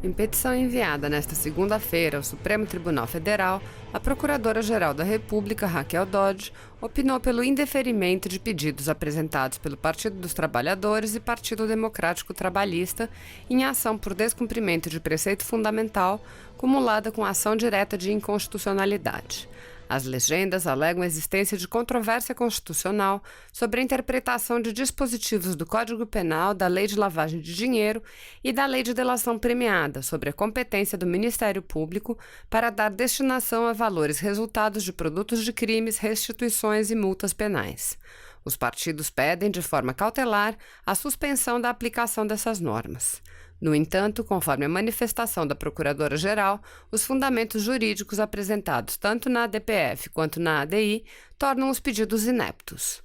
Em petição enviada nesta segunda-feira ao Supremo Tribunal Federal, a Procuradora-Geral da República, Raquel Dodge, opinou pelo indeferimento de pedidos apresentados pelo Partido dos Trabalhadores e Partido Democrático Trabalhista em ação por descumprimento de preceito fundamental, cumulada com ação direta de inconstitucionalidade. As legendas alegam a existência de controvérsia constitucional sobre a interpretação de dispositivos do Código Penal, da Lei de Lavagem de Dinheiro e da Lei de Delação Premiada sobre a competência do Ministério Público para dar destinação a valores resultados de produtos de crimes, restituições e multas penais. Os partidos pedem, de forma cautelar, a suspensão da aplicação dessas normas. No entanto, conforme a manifestação da Procuradora-Geral, os fundamentos jurídicos apresentados tanto na ADPF quanto na ADI tornam os pedidos ineptos.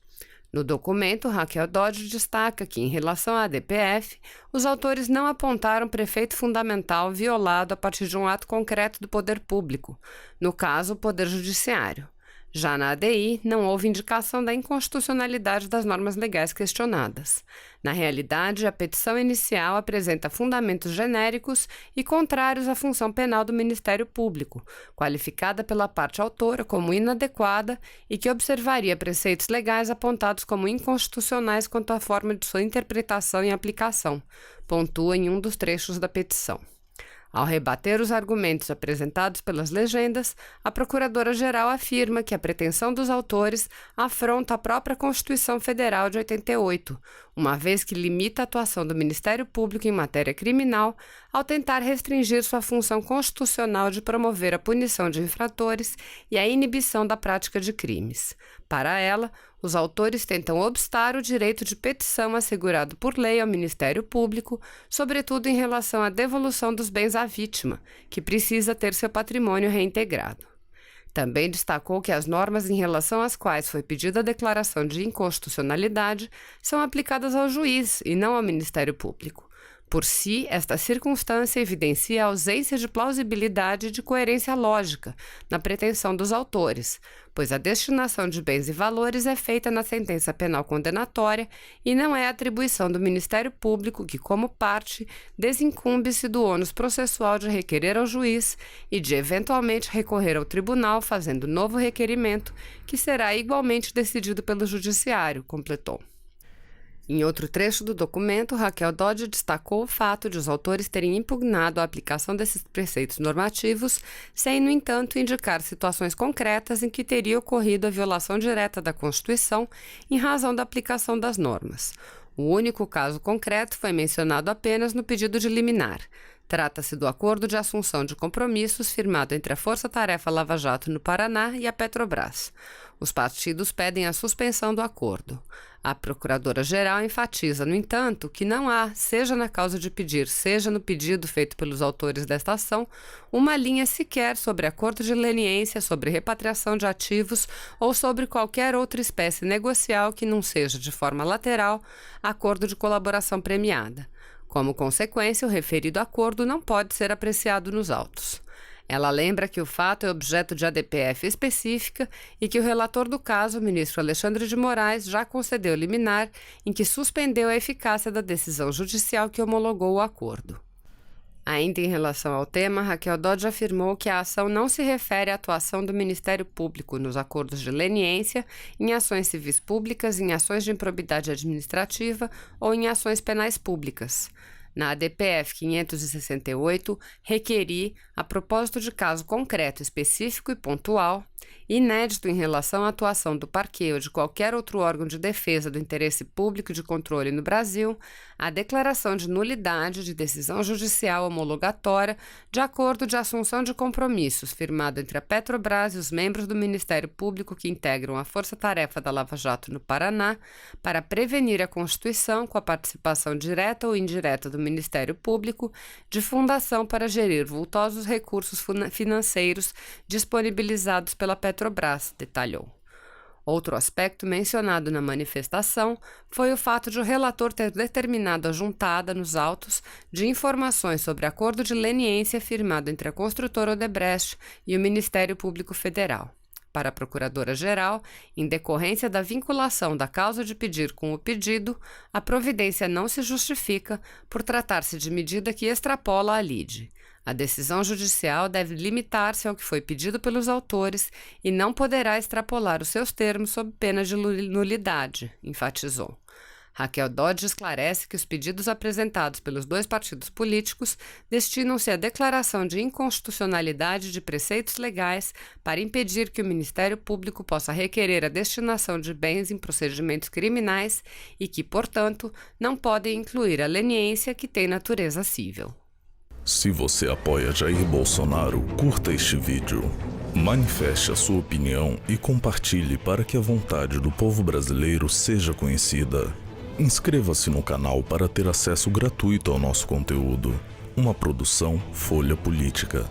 No documento, Raquel Dodge destaca que, em relação à ADPF, os autores não apontaram preceito fundamental violado a partir de um ato concreto do poder público, no caso, o Poder Judiciário. Já na ADI, não houve indicação da inconstitucionalidade das normas legais questionadas. Na realidade, a petição inicial apresenta fundamentos genéricos e contrários à função penal do Ministério Público, qualificada pela parte autora como inadequada e que observaria preceitos legais apontados como inconstitucionais quanto à forma de sua interpretação e aplicação, pontua em um dos trechos da petição. Ao rebater os argumentos apresentados pelas legendas, a Procuradora-Geral afirma que a pretensão dos autores afronta a própria Constituição Federal de 88, uma vez que limita a atuação do Ministério Público em matéria criminal ao tentar restringir sua função constitucional de promover a punição de infratores e a inibição da prática de crimes. Para ela, os autores tentam obstar o direito de petição assegurado por lei ao Ministério Público, sobretudo em relação à devolução dos bens à vítima, que precisa ter seu patrimônio reintegrado. Também destacou que as normas em relação às quais foi pedida a declaração de inconstitucionalidade são aplicadas ao juiz e não ao Ministério Público. Por si, esta circunstância evidencia a ausência de plausibilidade e de coerência lógica na pretensão dos autores, pois a destinação de bens e valores é feita na sentença penal condenatória e não é atribuição do Ministério Público que, como parte, desincumbe-se do ônus processual de requerer ao juiz e de eventualmente recorrer ao tribunal fazendo novo requerimento, que será igualmente decidido pelo Judiciário, completou. Em outro trecho do documento, Raquel Dodge destacou o fato de os autores terem impugnado a aplicação desses preceitos normativos, sem, no entanto, indicar situações concretas em que teria ocorrido a violação direta da Constituição em razão da aplicação das normas. O único caso concreto foi mencionado apenas no pedido de liminar. Trata-se do acordo de assunção de compromissos firmado entre a Força Tarefa Lava Jato no Paraná e a Petrobras. Os partidos pedem a suspensão do acordo. A Procuradora-Geral enfatiza, no entanto, que não há, seja na causa de pedir, seja no pedido feito pelos autores desta ação, uma linha sequer sobre acordo de leniência, sobre repatriação de ativos ou sobre qualquer outra espécie negocial que não seja, de forma lateral, acordo de colaboração premiada. Como consequência, o referido acordo não pode ser apreciado nos autos. Ela lembra que o fato é objeto de ADPF específica e que o relator do caso, o ministro Alexandre de Moraes, já concedeu liminar em que suspendeu a eficácia da decisão judicial que homologou o acordo. Ainda em relação ao tema, Raquel Dodge afirmou que a ação não se refere à atuação do Ministério Público nos acordos de leniência, em ações civis públicas, em ações de improbidade administrativa ou em ações penais públicas. Na ADPF 568, requeri, a propósito de caso concreto, específico e pontual, inédito em relação à atuação do parquê ou de qualquer outro órgão de defesa do interesse público e de controle no Brasil, a declaração de nulidade de decisão judicial homologatória de acordo de assunção de compromissos firmado entre a Petrobras e os membros do Ministério Público que integram a Força Tarefa da Lava Jato no Paraná para prevenir a constituição com a participação direta ou indireta do Ministério Público de fundação para gerir vultosos recursos financeiros disponibilizados pela Petrobras, detalhou. Outro aspecto mencionado na manifestação foi o fato de o relator ter determinado a juntada nos autos de informações sobre acordo de leniência firmado entre a construtora Odebrecht e o Ministério Público Federal. para a Procuradora-Geral, em decorrência da vinculação da causa de pedir com o pedido, a providência não se justifica por tratar-se de medida que extrapola a lide. A decisão judicial deve limitar-se ao que foi pedido pelos autores e não poderá extrapolar os seus termos sob pena de nulidade, enfatizou. Raquel Dodge esclarece que os pedidos apresentados pelos dois partidos políticos destinam-se à declaração de inconstitucionalidade de preceitos legais para impedir que o Ministério Público possa requerer a destinação de bens em procedimentos criminais e que, portanto, não podem incluir a leniência que tem natureza cível. Se você apoia Jair Bolsonaro, curta este vídeo. Manifeste a sua opinião e compartilhe para que a vontade do povo brasileiro seja conhecida. Inscreva-se no canal para ter acesso gratuito ao nosso conteúdo. Uma produção Folha Política.